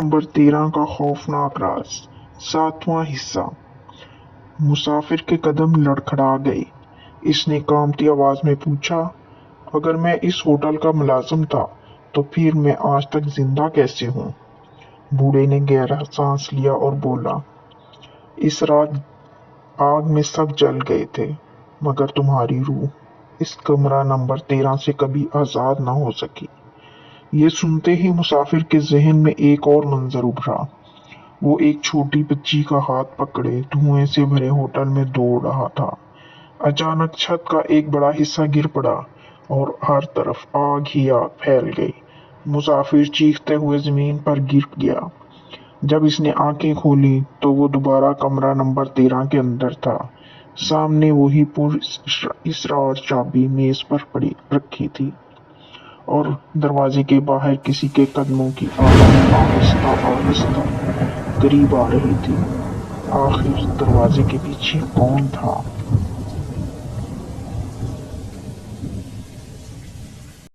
Number 13 का खौफनाक राज, 7वां हिस्सा। मुसाफिर के कदम लड़खड़ा गए। इसने कांपती आवाज में पूछा, अगर मैं इस होटल का मुलाजिम था तो फिर मैं आज तक जिंदा कैसे हूँ? बूढ़े ने गहरा सांस लिया और बोला, इस रात आग में सब जल गए थे, मगर तुम्हारी रूह इस कमरा नंबर 13 से कभी आजाद न हो सकी। ये सुनते ही मुसाफिर के जहन में एक और मंजर उभरा। वो एक छोटी बच्ची का हाथ पकड़े धुएं से भरे होटल में दौड़ रहा था। अचानक छत का एक बड़ा हिस्सा गिर पड़ा और हर तरफ आग ही आग फैल गई। मुसाफिर चीखते हुए जमीन पर गिर गया। जब इसने आंखें खोली तो वो दोबारा कमरा नंबर 13 के अंदर था। सामने वही पुरअसरार चाबी मेज पर पड़ी रखी थी और दरवाजे के बाहर किसी के कदमों की आवाज आहिस्ता आहिस्ता करीब आ रही थी। आखिर दरवाजे के पीछे कौन था?